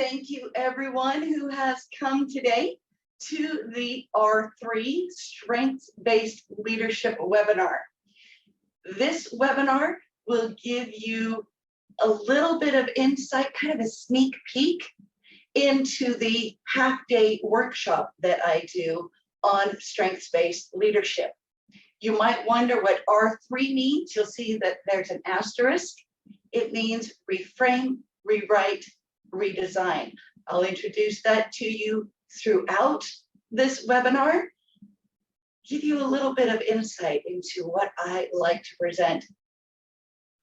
Thank you everyone who has come today to the R3 Strengths-Based Leadership webinar. This webinar will give you a little bit of insight, kind of a sneak peek into the half-day workshop that I do on strengths-based leadership. You might wonder what R3 means. You'll see that there's an asterisk. It means reframe, rewrite, redesign. I'll introduce that to you throughout this webinar, give you a little bit of insight into what I like to present.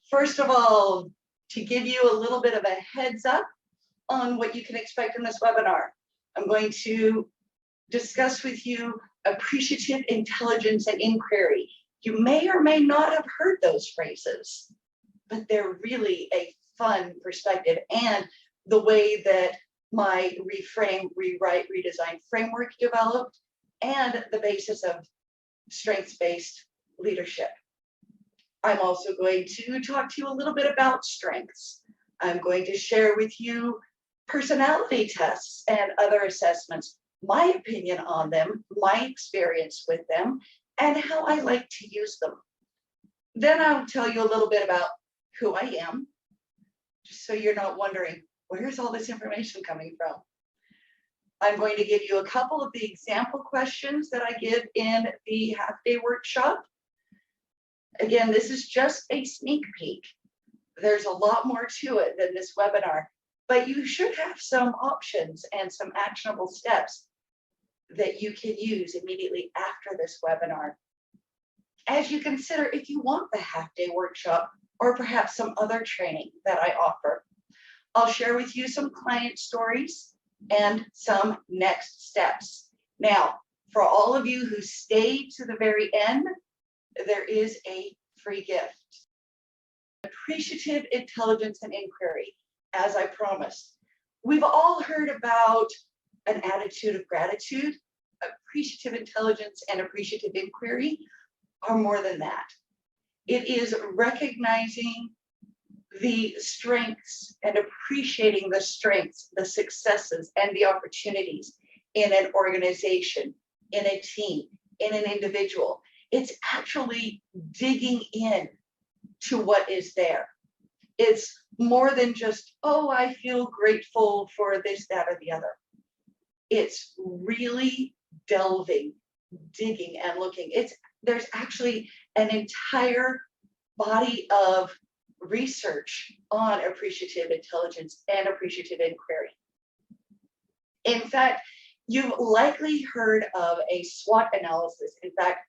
First of all, to give you a little bit of a heads up on what you can expect in this webinar, I'm going to discuss with you appreciative intelligence and inquiry. You may or may not have heard those phrases, but they're really a fun perspective, and the way that my reframe, rewrite, redesign framework developed, and the basis of strengths-based leadership. I'm also going to talk to you a little bit about strengths. I'm going to share with you personality tests and other assessments, my opinion on them, my experience with them, and how I like to use them. Then I'll tell you a little bit about who I am, just so you're not wondering, where's all this information coming from? I'm going to give you a couple of the example questions that I give in the half-day workshop. Again, this is just a sneak peek. There's a lot more to it than this webinar, but you should have some options and some actionable steps that you can use immediately after this webinar, as you consider if you want the half-day workshop or perhaps some other training that I offer. I'll share with you some client stories and some next steps. Now, for all of you who stay to the very end, there is a free gift. Appreciative intelligence and inquiry, as I promised. We've all heard about an attitude of gratitude. Appreciative intelligence and appreciative inquiry are more than that. It is recognizing the strengths and appreciating the strengths, the successes, and the opportunities in an organization, in a team, in an individual. It's actually digging in to what is there. It's more than just, oh, I feel grateful for this, that, or the other. It's really delving, digging, and looking. There's actually an entire body of research on appreciative intelligence and appreciative inquiry. In fact, you've likely heard of a SWOT analysis. In fact,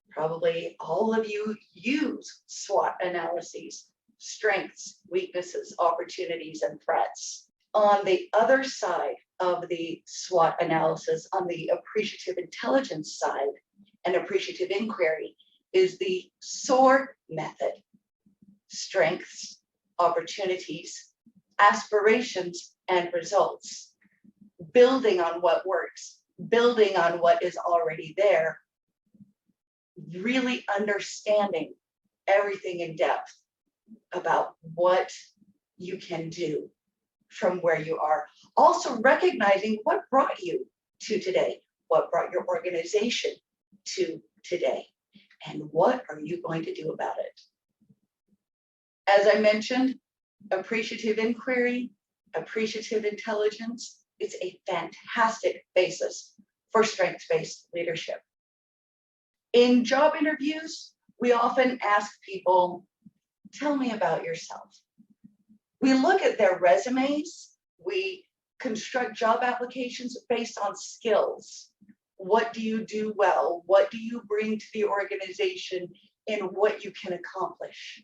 probably all of you use SWOT analyses: strengths, weaknesses, opportunities, and threats. On the other side of the SWOT analysis, on the appreciative intelligence side and appreciative inquiry, is the SOAR method: strengths, opportunities, aspirations, and results. Building on what works, building on what is already there, really understanding everything in depth about what you can do from where you are. Also recognizing what brought you to today, what brought your organization to today, and what are you going to do about it. As I mentioned, appreciative inquiry, appreciative intelligence, it's a fantastic basis for strengths-based leadership. In job interviews, we often ask people, tell me about yourself. We look at their resumes, we construct job applications based on skills. What do you do well? What do you bring to the organization in what you can accomplish?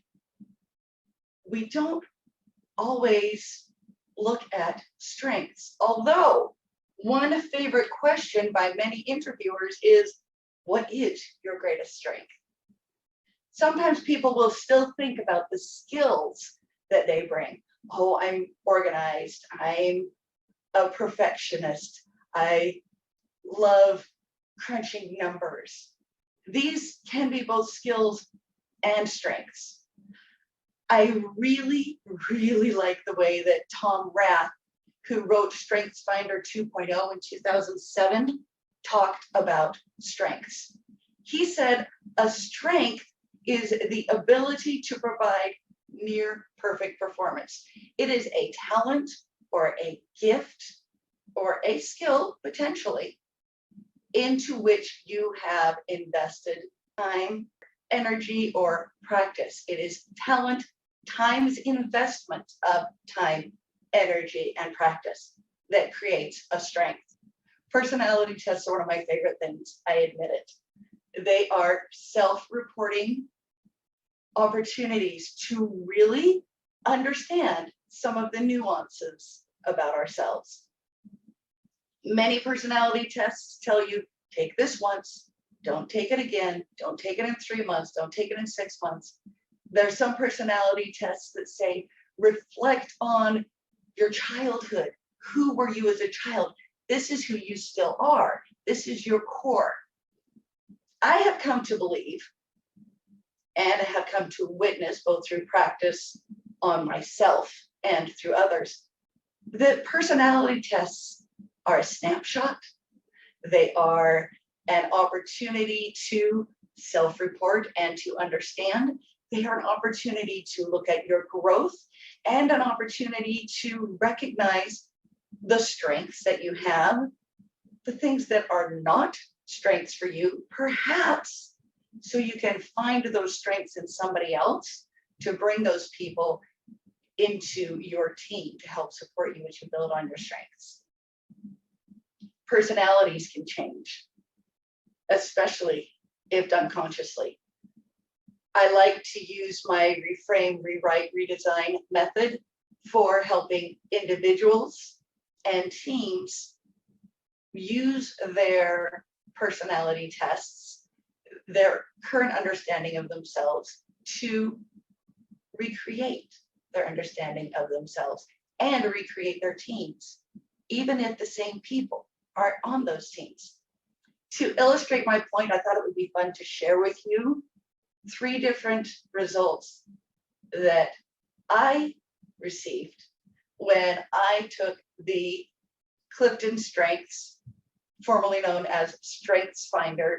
We don't always look at strengths, although one favorite question by many interviewers is, what is your greatest strength? Sometimes people will still think about the skills that they bring. Oh, I'm organized. I'm a perfectionist. I love crunching numbers. These can be both skills and strengths. I really, really like the way that Tom Rath who wrote StrengthsFinder 2.0 in 2007, talked about strengths. He said a strength is the ability to provide near perfect performance. It is a talent or a gift or a skill, potentially, into which you have invested time, energy, or practice. It is talent times investment of time, energy, and practice that creates a strength. Personality tests are one of my favorite things, I admit it. They are self-reporting opportunities to really understand some of the nuances about ourselves. Many personality tests tell you, take this once, don't take it again, don't take it in 3 months, don't take it in 6 months. There's some personality tests that say, reflect on your childhood. Who were you as a child? This is who you still are. This is your core. I have come to believe and have come to witness, both through practice on myself and through others, that personality tests are a snapshot. They are an opportunity to self-report and to understand. They are an opportunity to look at your growth and an opportunity to recognize the strengths that you have, the things that are not strengths for you, perhaps, so you can find those strengths in somebody else to bring those people into your team to help support you as you build on your strengths. Personalities can change, especially if done consciously. I like to use my reframe, rewrite, redesign method for helping individuals and teams use their personality tests, their current understanding of themselves, to recreate their understanding of themselves and recreate their teams, even if the same people are on those teams. To illustrate my point, I thought it would be fun to share with you 3 different results that I received when I took the Clifton Strengths, formerly known as StrengthsFinder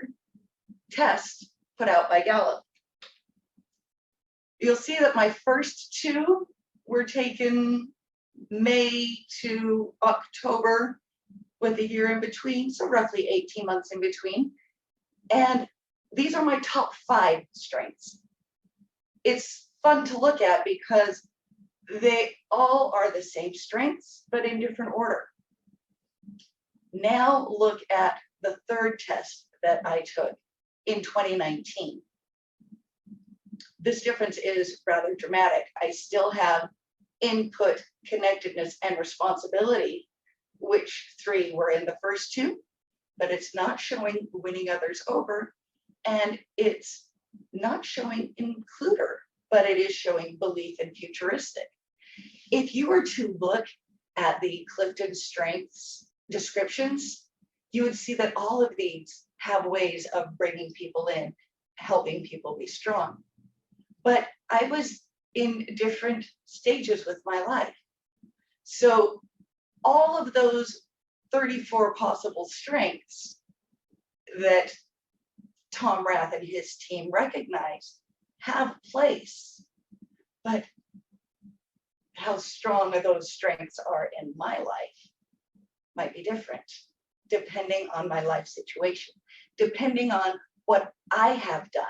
test put out by Gallup. You'll see that my first 2 were taken May to October with a year in between, so roughly 18 months in between. And these are my top 5 strengths. It's fun to look at because they all are the same strengths, but in different order. Now look at the 3rd test that I took in 2019. This difference is rather dramatic. I still have input, connectedness, and responsibility, which 3 were in the first 2, but it's not showing winning others over, and it's not showing includer, but it is showing belief and futuristic. If you were to look at the Clifton Strengths descriptions, you would see that all of these have ways of bringing people in, helping people be strong. But I was in different stages with my life. So all of those 34 possible strengths that Tom Rath and his team recognize have place, but how strong those strengths are in my life might be different, depending on my life situation, depending on what I have done.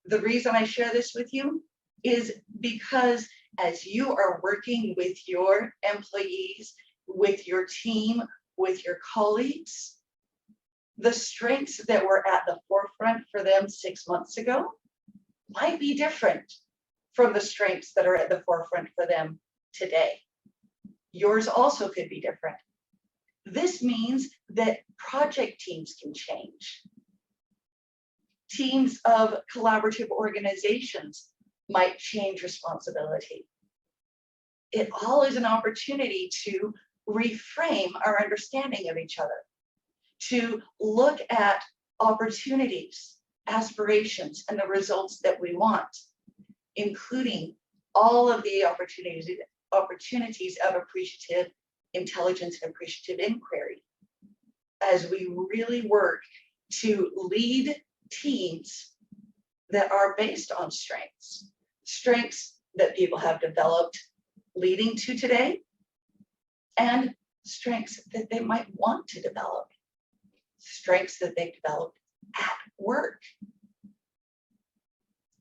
The reason I share this with you is because as you are working with your employees, with your team, with your colleagues, the strengths that were at the forefront for them 6 months ago might be different from the strengths that are at the forefront for them today. Yours also could be different. This means that project teams can change. Teams of collaborative organizations might change responsibility. It all is an opportunity to reframe our understanding of each other, to look at opportunities, aspirations, and the results that we want, including all of the opportunities opportunities of appreciative intelligence and appreciative inquiry as we really work to lead teams that are based on strengths that people have developed leading to today, and strengths that they might want to develop, strengths that they've developed at work.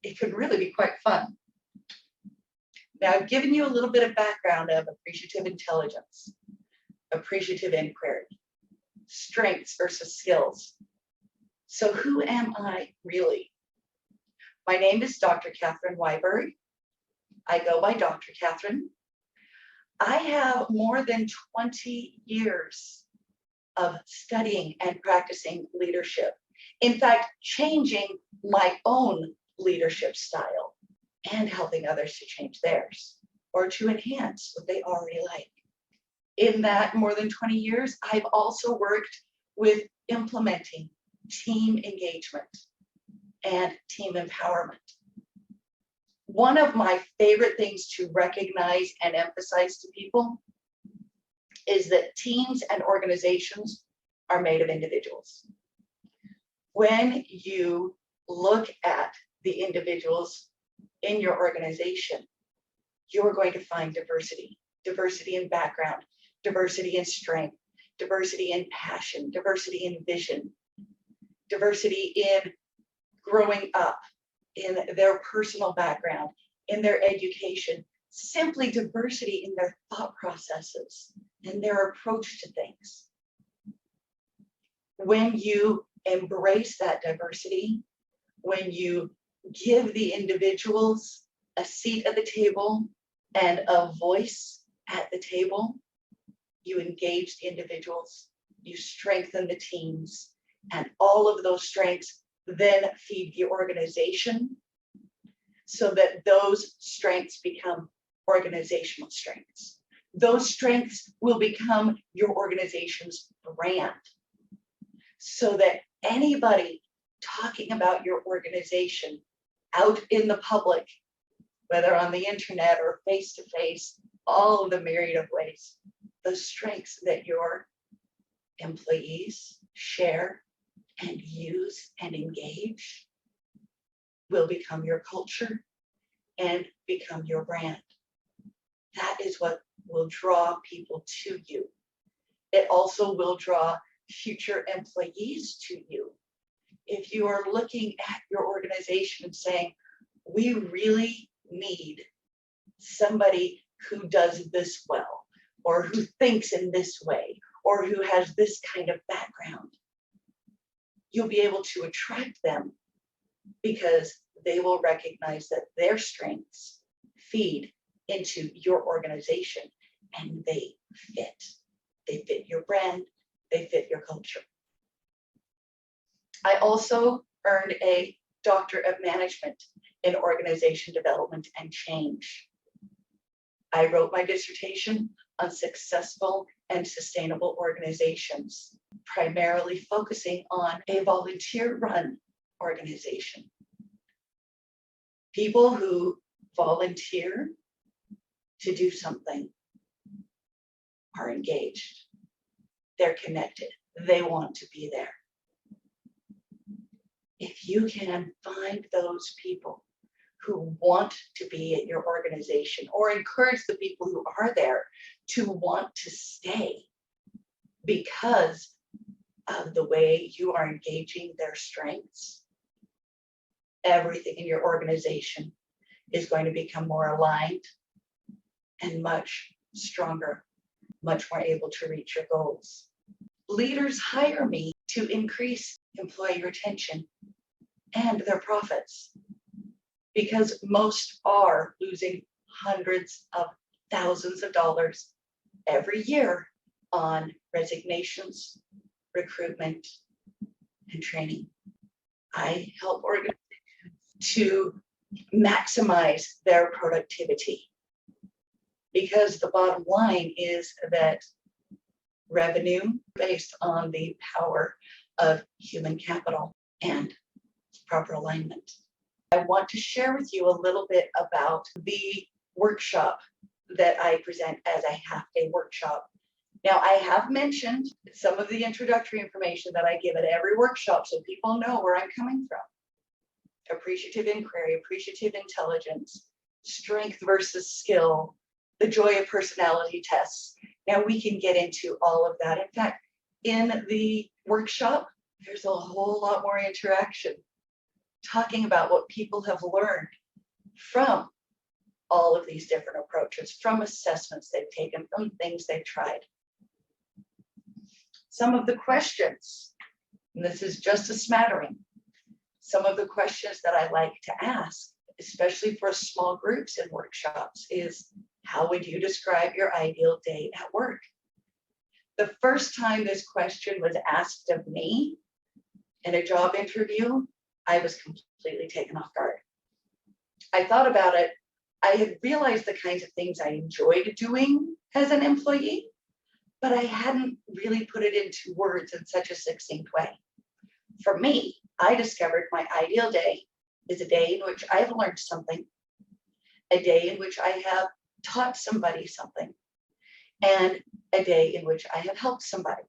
It could really be quite fun. Now, I've given you a little bit of background of appreciative intelligence, appreciative inquiry, strengths versus skills. So who am I really? My name is Dr. Catherine Wyberg. I go by Dr. Catherine. I have more than 20 years of studying and practicing leadership. In fact, changing my own leadership style and helping others to change theirs or to enhance what they already like. In that more than 20 years, I've also worked with implementing team engagement and team empowerment. One of my favorite things to recognize and emphasize to people is that teams and organizations are made of individuals. When you look at the individuals in your organization, you're going to find diversity in background, diversity in strength, diversity in passion, diversity in vision, diversity in growing up, in their personal background, in their education, simply diversity in their thought processes and their approach to things. When you embrace that diversity, when you give the individuals a seat at the table and a voice at the table, you engage the individuals, you strengthen the teams, and all of those strengths then feed the organization so that those strengths become organizational strengths. Those strengths will become your organization's brand so that anybody talking about your organization out in the public, whether on the internet or face-to-face, all of the myriad of ways, the strengths that your employees share and use and engage will become your culture and become your brand. That is what will draw people to you. It also will draw future employees to you. If you are looking at your organization and saying, we really need somebody who does this well, or who thinks in this way, or who has this kind of background, you'll be able to attract them because they will recognize that their strengths feed into your organization and they fit. They fit your brand, they fit your culture. I also earned a Doctor of Management in Organization Development and Change. I wrote my dissertation on successful and sustainable organizations, primarily focusing on a volunteer-run organization. People who volunteer to do something are engaged. They're connected. They want to be there. If you can find those people who want to be at your organization or encourage the people who are there to want to stay because of the way you are engaging their strengths, everything in your organization is going to become more aligned and much stronger, much more able to reach your goals. Leaders hire me to increase employee retention and their profits because most are losing hundreds of thousands of dollars every year on resignations, recruitment, and training. I help organizations to maximize their productivity because the bottom line is that revenue based on the power of human capital and proper alignment. I want to share with you a little bit about the workshop that I present as a half-day workshop. Now, I have mentioned some of the introductory information that I give at every workshop so people know where I'm coming from. Appreciative inquiry, appreciative intelligence, strength versus skill, the joy of personality tests. Now we can get into all of that. In fact, in the workshop, there's a whole lot more interaction, talking about what people have learned from all of these different approaches, from assessments they've taken, from things they've tried. Some of the questions, and this is just a smattering, some of the questions that I like to ask, especially for small groups and workshops, is how would you describe your ideal day at work? The first time this question was asked of me in a job interview, I was completely taken off guard. I thought about it. I had realized the kinds of things I enjoyed doing as an employee, but I hadn't really put it into words in such a succinct way. For me, I discovered my ideal day is a day in which I've learned something, a day in which I have taught somebody something, and a day in which I have helped somebody.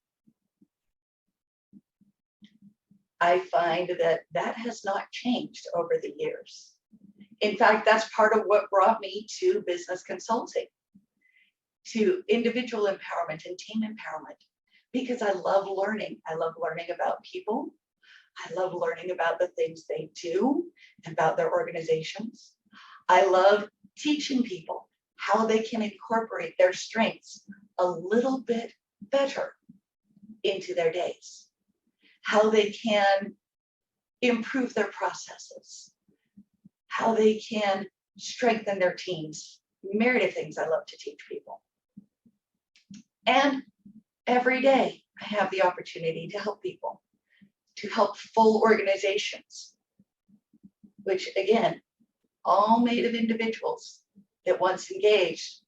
I find that that has not changed over the years. In fact, that's part of what brought me to business consulting, to individual empowerment and team empowerment, because I love learning. I love learning about people. I love learning about the things they do, about their organizations. I love teaching people how they can incorporate their strengths a little bit better into their days, how they can improve their processes, how they can strengthen their teams. Myriad of things I love to teach people. And every day I have the opportunity to help people, to help full organizations, which again, all made of individuals that once engaged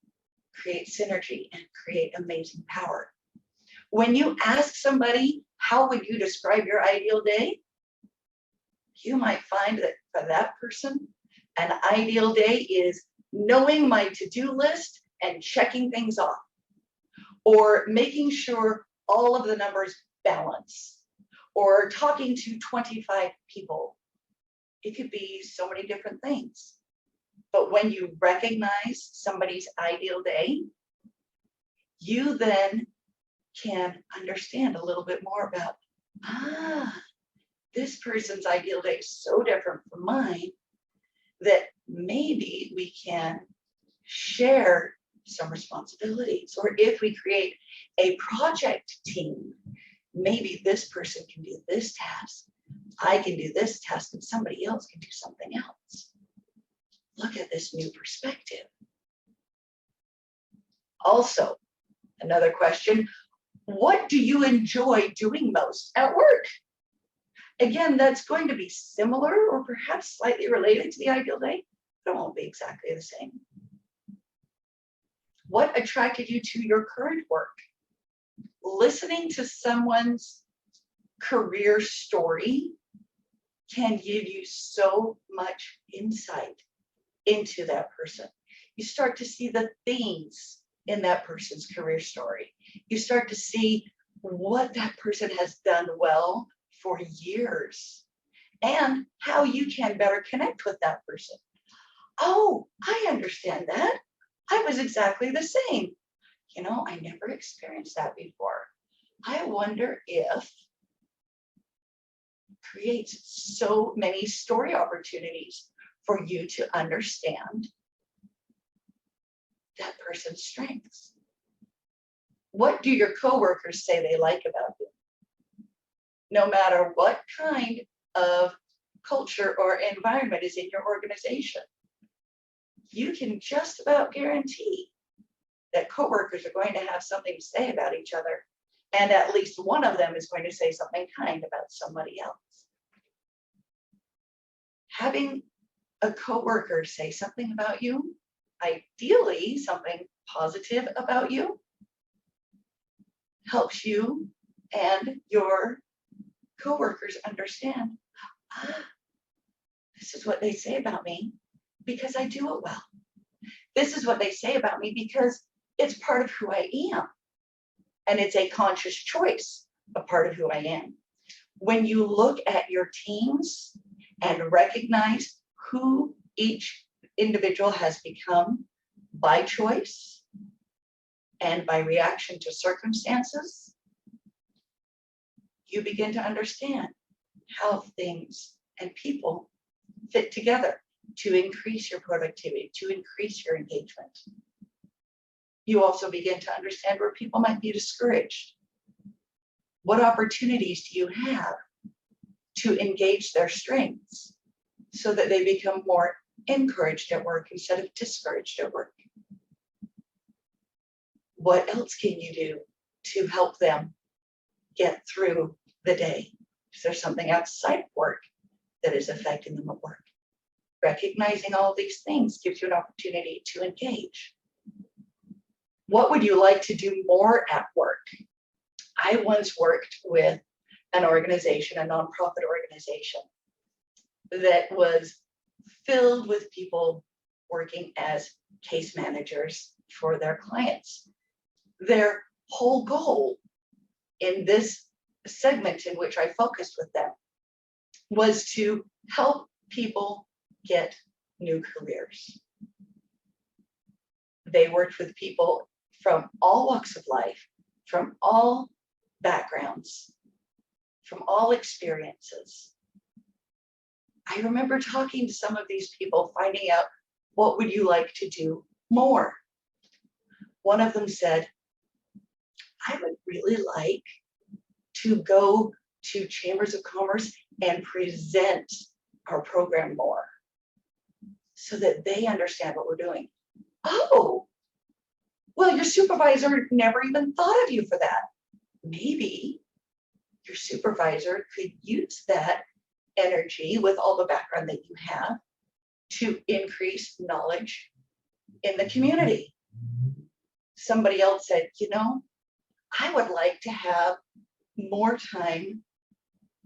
create synergy and create amazing power. When you ask somebody, how would you describe your ideal day? You might find that for that person, an ideal day is knowing my to-do list and checking things off, or making sure all of the numbers balance, or talking to 25 people. It could be so many different things. But when you recognize somebody's ideal day, you then can understand a little bit more about, this person's ideal day is so different from mine that maybe we can share some responsibilities. Or if we create a project team, maybe this person can do this task, I can do this task, and somebody else can do something else. Look at this new perspective. Also, another question, what do you enjoy doing most at work? Again, that's going to be similar or perhaps slightly related to the ideal day, but it won't be exactly the same. What attracted you to your current work? Listening to someone's career story can give you so much insight into that person. You start to see the themes in that person's career story. You start to see what that person has done well for years and how you can better connect with that person. Oh, I understand that. I was exactly the same. You know, I never experienced that before. I wonder if it creates so many story opportunities for you to understand that person's strengths. What do your coworkers say they like about you? No matter what kind of culture or environment is in your organization, you can just about guarantee that coworkers are going to have something to say about each other, and at least one of them is going to say something kind about somebody else. Having a coworker say something about you, ideally something positive about you, helps you and your coworkers understand, this is what they say about me because I do it well. This is what they say about me because it's part of who I am. And it's a conscious choice, a part of who I am. When you look at your teams and recognize who each individual has become by choice and by reaction to circumstances, you begin to understand how things and people fit together to increase your productivity, to increase your engagement. You also begin to understand where people might be discouraged. What opportunities do you have to engage their strengths so that they become more encouraged at work instead of discouraged at work? What else can you do to help them get through the day? Is there something outside of work that is affecting them at work? Recognizing all these things gives you an opportunity to engage. What would you like to do more at work? I once worked with an organization, a nonprofit organization, that was filled with people working as case managers for their clients. Their whole goal in this segment in which I focused with them was to help people get new careers. They worked with people from all walks of life, from all backgrounds, from all experiences. I remember talking to some of these people, finding out, what would you like to do more? One of them said, I would really like to go to chambers of commerce and present our program more so that they understand what we're doing. Oh, well, your supervisor never even thought of you for that. Maybe your supervisor could use that energy with all the background that you have to increase knowledge in the community. Somebody else said, you know, I would like to have more time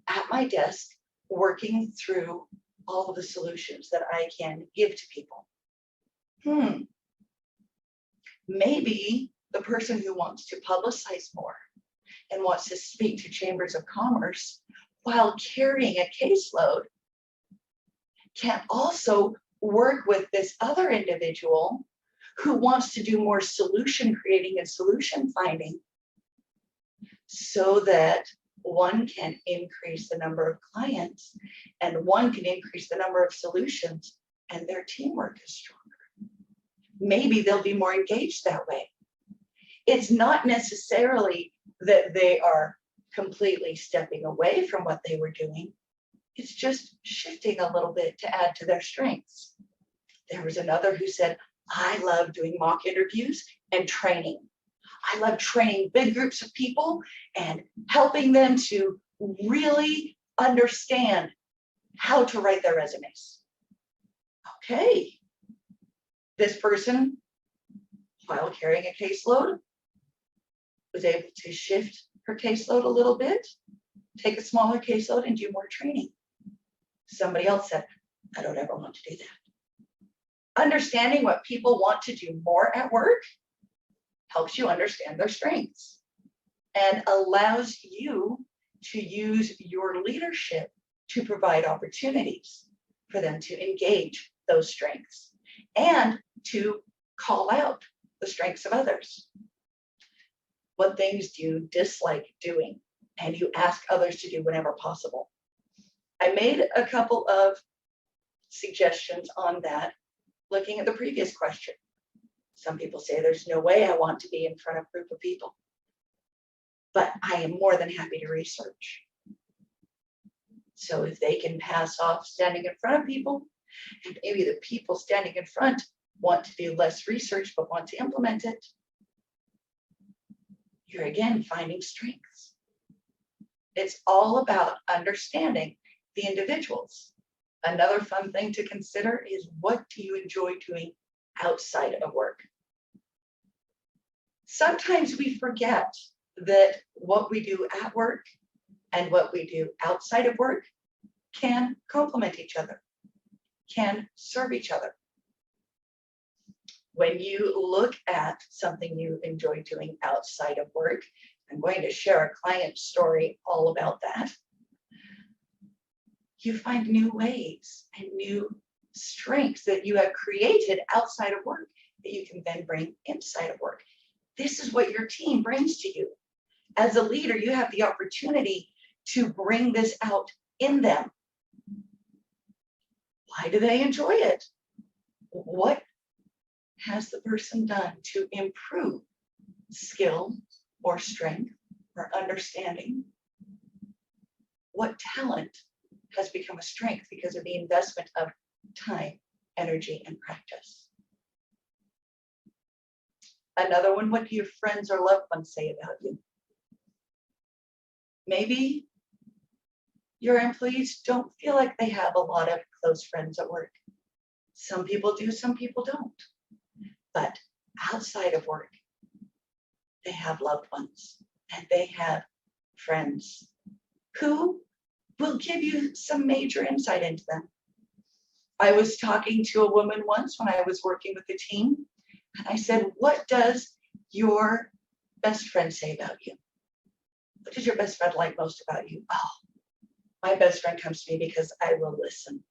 at my desk working through all of the solutions that I can give to people. Maybe the person who wants to publicize more and wants to speak to chambers of commerce while carrying a caseload can also work with this other individual who wants to do more solution creating and solution finding, so that one can increase the number of clients and one can increase the number of solutions and their teamwork is stronger. Maybe they'll be more engaged that way. It's not necessarily that they are completely stepping away from what they were doing. It's just shifting a little bit to add to their strengths. There was another who said, I love doing mock interviews and training. I love training big groups of people and helping them to really understand how to write their resumes. Okay. This person, while carrying a caseload, was able to shift her caseload a little bit, take a smaller caseload and do more training. Somebody else said, I don't ever want to do that. Understanding what people want to do more at work helps you understand their strengths and allows you to use your leadership to provide opportunities for them to engage those strengths and to call out the strengths of others. What things do you dislike doing and you ask others to do whenever possible? I made a couple of suggestions on that, looking at the previous question. Some people say there's no way I want to be in front of a group of people, but I am more than happy to research. So if they can pass off standing in front of people, and maybe the people standing in front want to do less research but want to implement it, you're again finding strengths. It's all about understanding the individuals. Another fun thing to consider is, what do you enjoy doing outside of work? Sometimes we forget that what we do at work and what we do outside of work can complement each other, can serve each other. When you look at something you enjoy doing outside of work, I'm going to share a client story all about that. You find new ways and new strengths that you have created outside of work that you can then bring inside of work. This is what your team brings to you. As a leader, you have the opportunity to bring this out in them. Why do they enjoy it? What has the person done to improve skill or strength or understanding? What talent has become a strength because of the investment of time, energy, and practice? Another one, what do your friends or loved ones say about you? Maybe your employees don't feel like they have a lot of close friends at work. Some people do, some people don't. But outside of work, they have loved ones and they have friends who will give you some major insight into them. I was talking to a woman once when I was working with the team, and I said, what does your best friend say about you? What does your best friend like most about you? Oh, my best friend comes to me because I will listen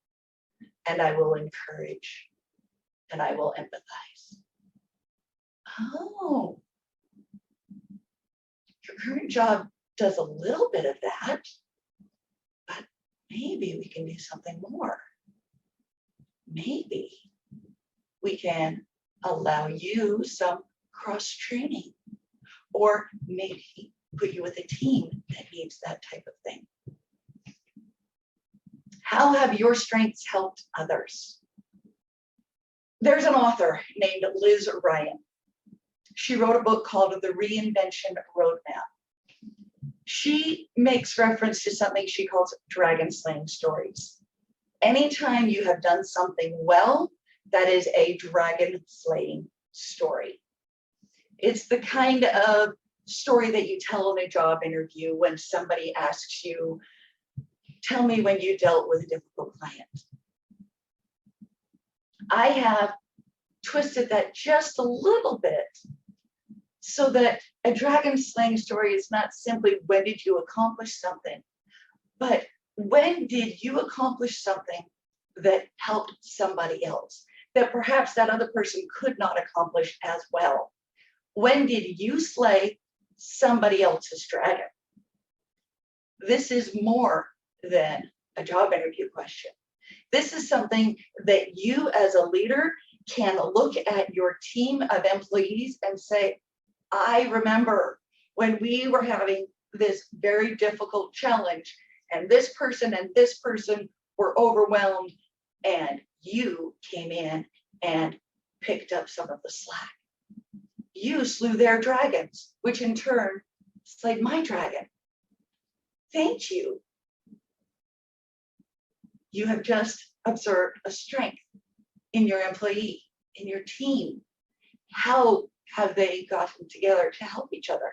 and I will encourage and I will empathize. Oh, your current job does a little bit of that, but maybe we can do something more. Maybe we can allow you some cross training, or maybe put you with a team that needs that type of thing. How have your strengths helped others? There's an author named Liz Ryan. She wrote a book called The Reinvention Roadmap. She makes reference to something she calls dragon slaying stories. Anytime you have done something well, that is a dragon slaying story. It's the kind of story that you tell in a job interview when somebody asks you, tell me when you dealt with a difficult client. I have twisted that just a little bit so that a dragon slaying story is not simply when did you accomplish something, but when did you accomplish something that helped somebody else, that perhaps that other person could not accomplish as well? When did you slay somebody else's dragon? This is more than a job interview question. This is something that you as a leader can look at your team of employees and say, I remember when we were having this very difficult challenge and this person were overwhelmed, and you came in and picked up some of the slack. You slew their dragons, which in turn slayed my dragon. Thank you. You have just observed a strength in your employee, in your team. How have they gotten together to help each other?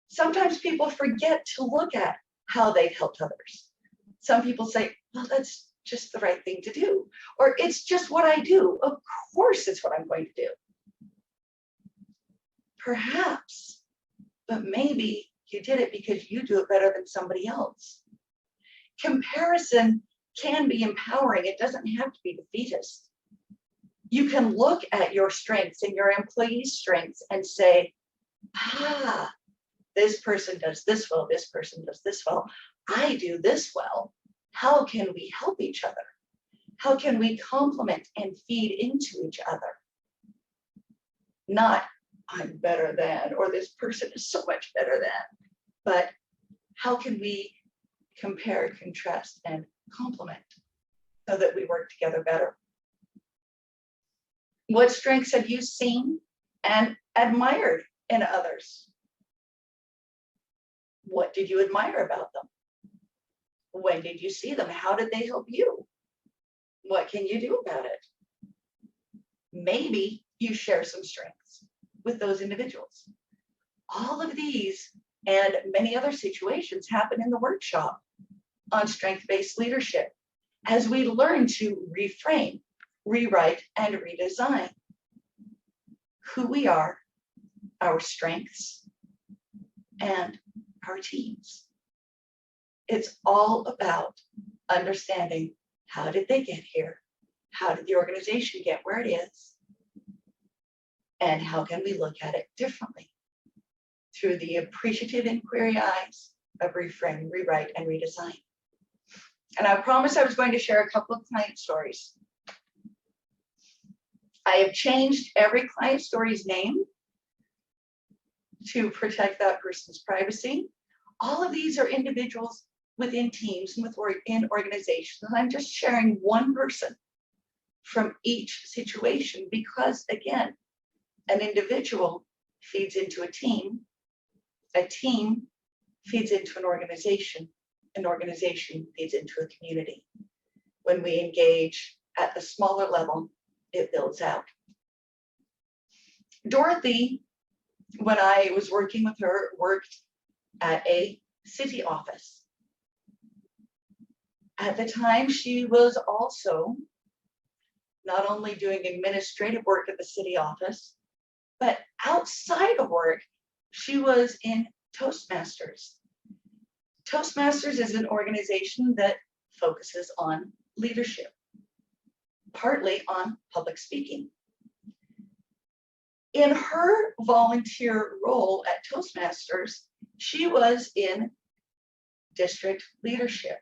Sometimes people forget to look at how they've helped others. Some people say, well, that's just the right thing to do, or it's just what I do. Of course, it's what I'm going to do. Perhaps, but maybe you did it because you do it better than somebody else. Comparison can be empowering. It doesn't have to be defeatist. You can look at your strengths and your employees' strengths and say, this person does this well, this person does this well, I do this well. How can we help each other? How can we complement and feed into each other? Not, I'm better than, or this person is so much better than, but how can we compare, contrast, and complement so that we work together better? What strengths have you seen and admired in others? What did you admire about them? When did you see them? How did they help you? What can you do about it? Maybe you share some strengths with those individuals. All of these and many other situations happen in the workshop on strength-based leadership as we learn to reframe, rewrite, and redesign. who we are, our strengths, and our teams. It's all about understanding, how did they get here? How did the organization get where it is? And how can we look at it differently through the appreciative inquiry eyes of reframe, rewrite, and redesign. And I promised I was going to share a couple of client stories. I have changed every client story's name to protect that person's privacy. All of these are individuals within teams and within organizations. And I'm just sharing one person from each situation because, again, an individual feeds into a team feeds into an organization feeds into a community. When we engage at the smaller level, it builds out. Dorothy, when I was working with her, worked at a city office. At the time, she was also not only doing administrative work at the city office, but outside of work, she was in Toastmasters. Toastmasters is an organization that focuses on leadership, partly on public speaking. In her volunteer role at Toastmasters, she was in district leadership.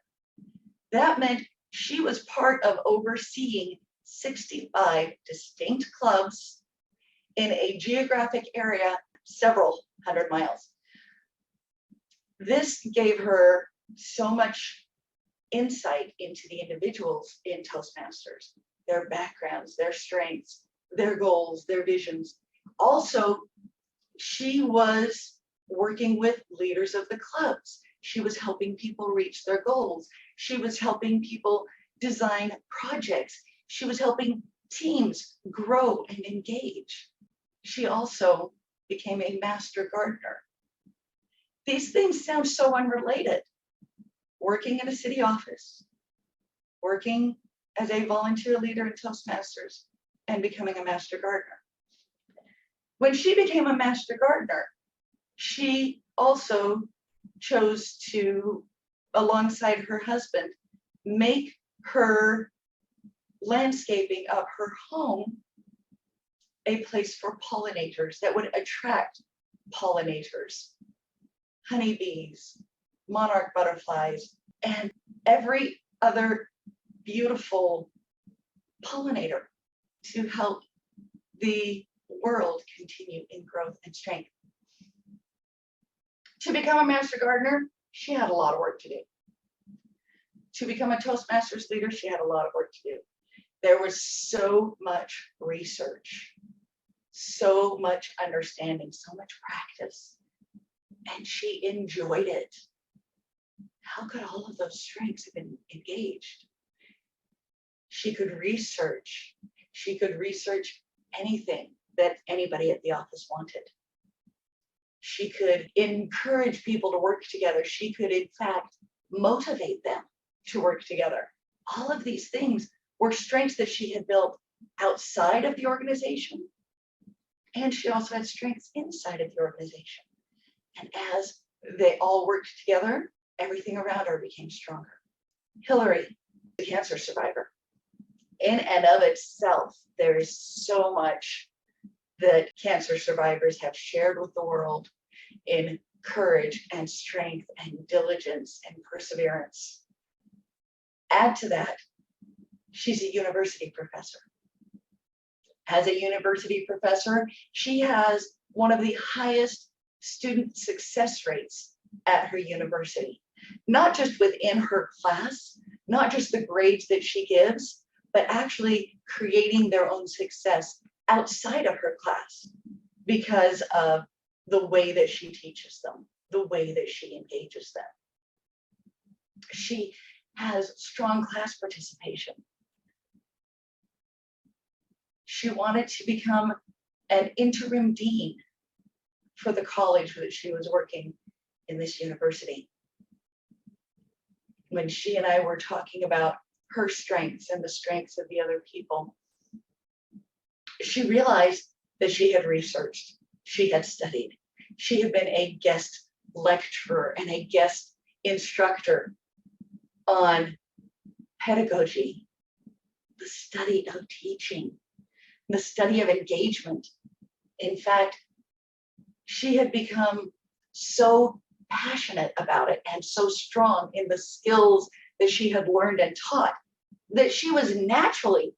That meant she was part of overseeing 65 distinct clubs in a geographic area several hundred miles. This gave her so much insight into the individuals in Toastmasters, their backgrounds, their strengths, their goals, their visions. Also, she was working with leaders of the clubs. She was helping people reach their goals. She was helping people design projects. She was helping teams grow and engage. She also became a master gardener. These things sound so unrelated. Working in a city office, working as a volunteer leader in Toastmasters, and becoming a master gardener. When she became a master gardener, she also chose to, alongside her husband, make her landscaping of her home a place for pollinators that would attract pollinators, honeybees, monarch butterflies, and every other beautiful pollinator to help the world continue in growth and strength. To become a master gardener, she had a lot of work to do. To become a Toastmasters leader, she had a lot of work to do. There was so much research, so much understanding, so much practice, and she enjoyed it. How could all of those strengths have been engaged? She could research. She could research anything that anybody at the office wanted. She could encourage people to work together. She could, in fact, motivate them to work together. All of these things were strengths that she had built outside of the organization. And she also had strengths inside of the organization. And as they all worked together, everything around her became stronger. Hilary, the cancer survivor. In and of itself, there is so much that cancer survivors have shared with the world in courage and strength and diligence and perseverance. Add to that, she's a university professor. As a university professor, she has one of the highest student success rates at her university. Not just within her class, not just the grades that she gives, but actually creating their own success outside of her class because of the way that she teaches them, the way that she engages them. She has strong class participation. She wanted to become an interim dean for the college that she was working in this university. When she and I were talking about her strengths and the strengths of the other people, she realized that she had researched, she had studied. She had been a guest lecturer and a guest instructor on pedagogy, the study of teaching, the study of engagement. In fact, she had become so passionate about it and so strong in the skills that she had learned and taught that she was naturally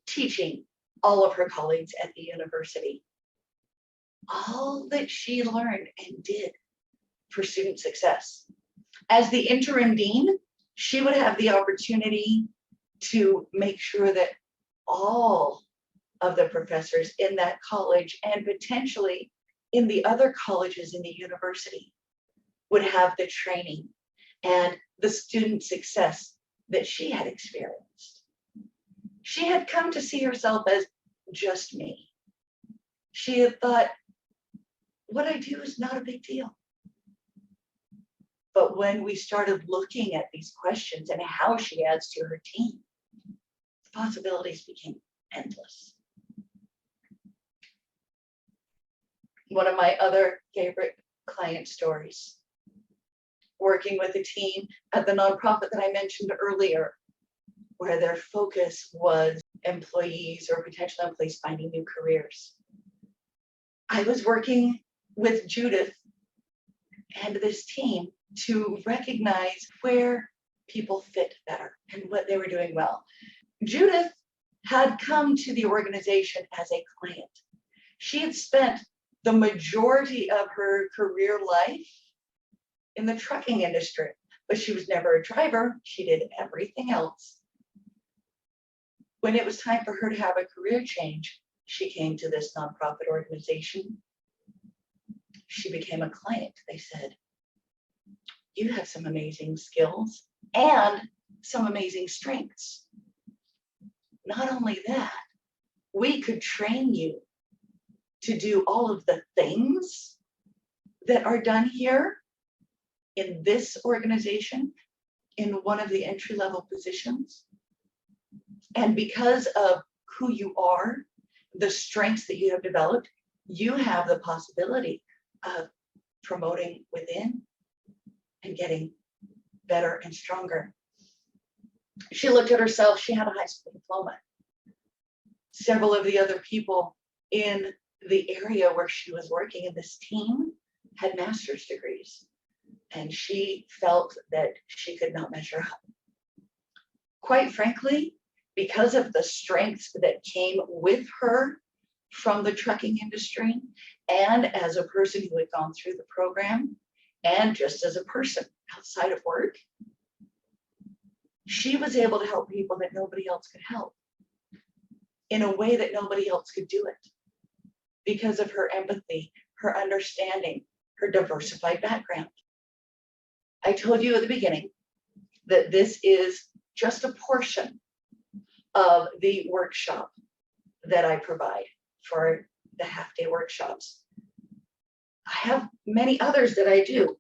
teaching all of her colleagues at the university all that she learned and did for student success. As the interim dean, she would have the opportunity to make sure that all of the professors in that college and potentially in the other colleges in the university would have the training and the student success that she had experienced. She had come to see herself as just me. She had thought, what I do is not a big deal. But when we started looking at these questions and how she adds to her team, the possibilities became endless. One of my other favorite client stories, working with a team at the nonprofit that I mentioned earlier, where their focus was employees or potential employees finding new careers. I was working with Judith and this team to recognize where people fit better and what they were doing well. Judith had come to the organization as a client. She had spent the majority of her career life in the trucking industry, but she was never a driver. She did everything else. When it was time for her to have a career change, she came to this nonprofit organization. She became a client. They said, you have some amazing skills and some amazing strengths. Not only that, we could train you to do all of the things that are done here in this organization in one of the entry-level positions. And because of who you are, the strengths that you have developed, you have the possibility of promoting within and getting better and stronger. She looked at herself, she had a high school diploma. Several of the other people in the area where she was working in this team had master's degrees, and she felt that she could not measure up. Quite frankly, because of the strengths that came with her from the trucking industry, and as a person who had gone through the program, and just as a person outside of work, she was able to help people that nobody else could help in a way that nobody else could do it because of her empathy, her understanding, her diversified background. I told you at the beginning that this is just a portion of the workshop that I provide for the half-day workshops. I have many others that I do,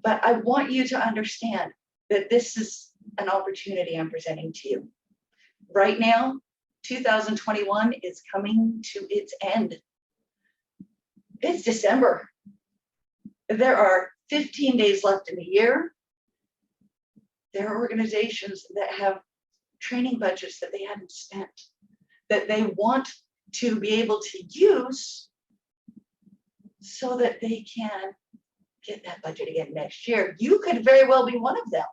but I want you to understand that this is an opportunity I'm presenting to you. Right now, 2021 is coming to its end. It's December. There are 15 days left in the year. There are organizations that have training budgets that they haven't spent, that they want to be able to use so that they can get that budget again next year. You could very well be one of them.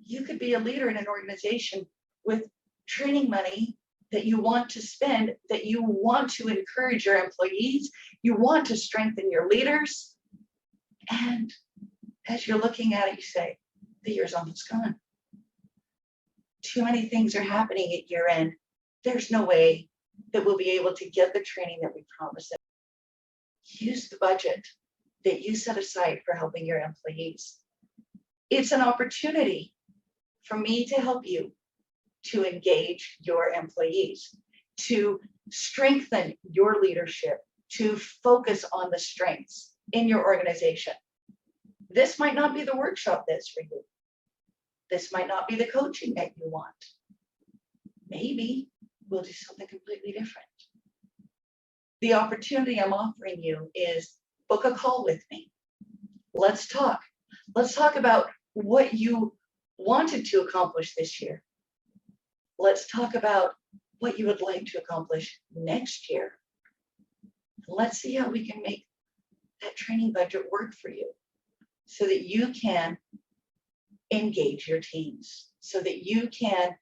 You could be a leader in an organization with training money that you want to spend, that you want to encourage your employees, you want to strengthen your leaders. And as you're looking at it, you say, the year's almost gone. Too many things are happening at year end. There's no way that we'll be able to get the training that we promised them. Use the budget that you set aside for helping your employees. It's an opportunity for me to help you to engage your employees, to strengthen your leadership, to focus on the strengths in your organization. This might not be the workshop that's for you. This might not be the coaching that you want. Maybe we'll do something completely different. The opportunity I'm offering you is book a call with me. Let's talk. Let's talk about what you wanted to accomplish this year. Let's talk about what you would like to accomplish next year. Let's see how we can make that training budget work for you so that you can engage your teams, so that you can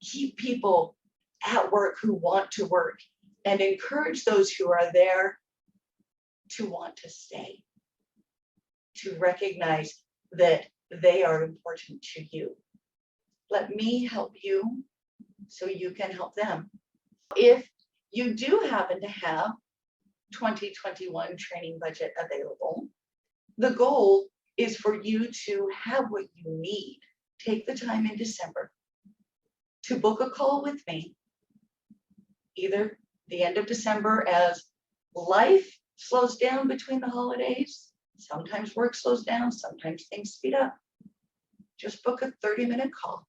keep people at work who want to work and encourage those who are there to want to stay, to recognize that they are important to you. Let me help you so you can help them. If you do happen to have 2021 training budget available, the goal is for you to have what you need. Take the time in December to book a call with me, either the end of December as life slows down between the holidays. Sometimes work slows down, sometimes things speed up. Just book a 30-minute call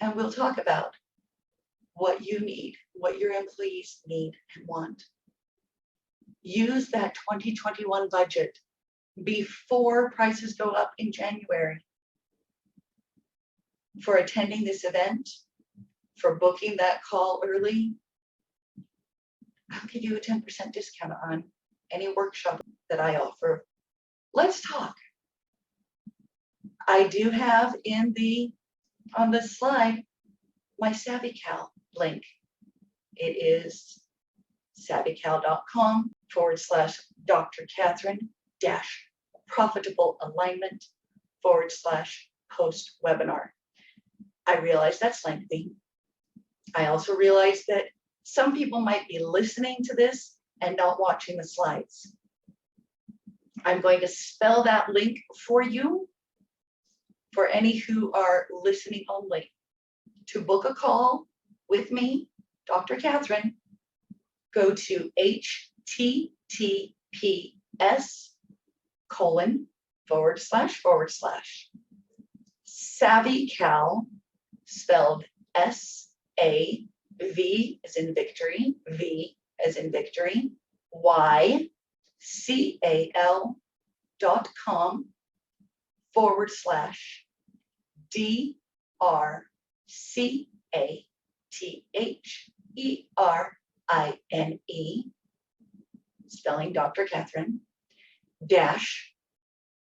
and we'll talk about what you need, what your employees need and want. Use that 2021 budget before prices go up in January for attending this event, for booking that call early. I'll give you a 10% discount on any workshop that I offer. Let's talk. I do have on the slide my SavvyCal link. It is savvycal.com/Dr. Catherine -profitable alignment /post webinar. I realize that's lengthy. I also realize that some people might be listening to this and not watching the slides. I'm going to spell that link for you for any who are listening only. To book a call with me, Dr. Catherine, go to https:// spelled SAV as in victory, V as in victory, YCAL.com/DRCATHERINE, spelling Dr. Catherine,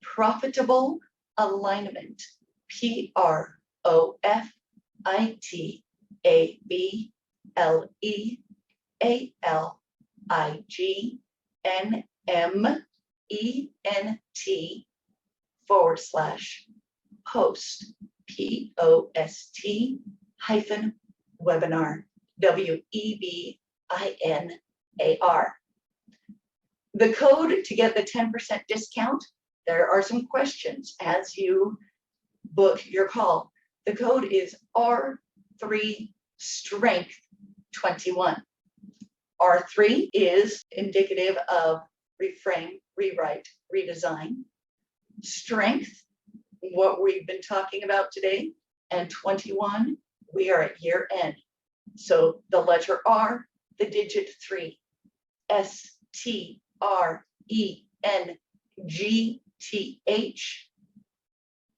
-profitable alignment, PROFITABLEalignment, /webinar, WEBINAR. The code to get the 10% discount, there are some questions as you book your call. The code is R3Strength21. R3 is indicative of reframe, rewrite, redesign. Strength, what we've been talking about today, and 21, we are at year end. So the letter R, the digit 3, STRENGTH,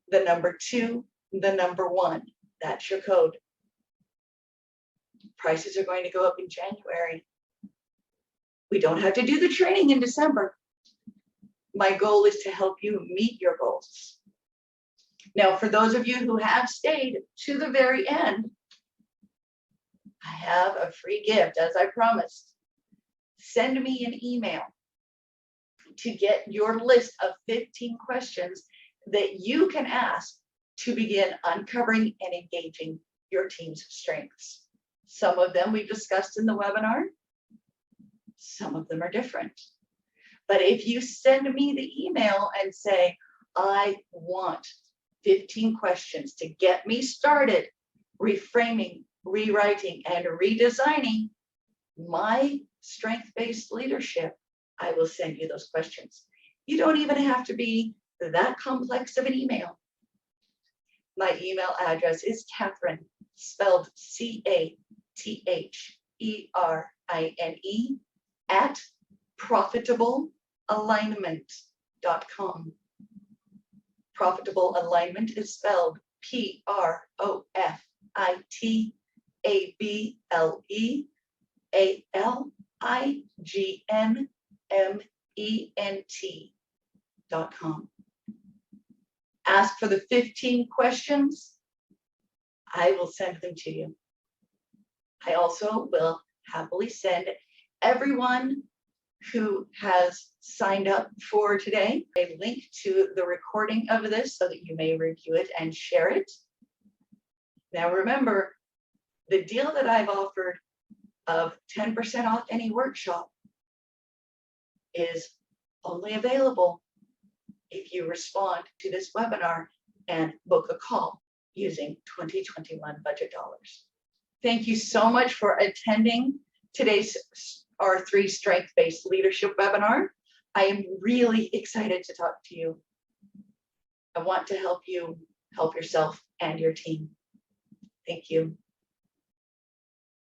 the number 2, the number 1. That's your code. Prices are going to go up in January. We don't have to do the training in December. My goal is to help you meet your goals. Now, for those of you who have stayed to the very end, I have a free gift, as I promised. Send me an email to get your list of 15 questions that you can ask to begin uncovering and engaging your team's strengths. Some of them we've discussed in the webinar. Some of them are different. But if you send me the email and say, I want 15 questions to get me started reframing, rewriting, and redesigning my strength-based leadership, I will send you those questions. You don't even have to be that complex of an email. My email address is Catherine, spelled CATHERINE, at profitablealignment.com. Profitable Alignment is spelled PROFITABLEAligNment.com. Ask for the 15 questions. I will send them to you. I also will happily send everyone who has signed up for today a link to the recording of this so that you may review it and share it. Now remember, the deal that I've offered of 10% off any workshop is only available if you respond to this webinar and book a call using 2021 budget dollars. Thank you so much for attending today's R3 Strength-Based Leadership webinar. I am really excited to talk to you. I want to help you help yourself and your team. Thank you.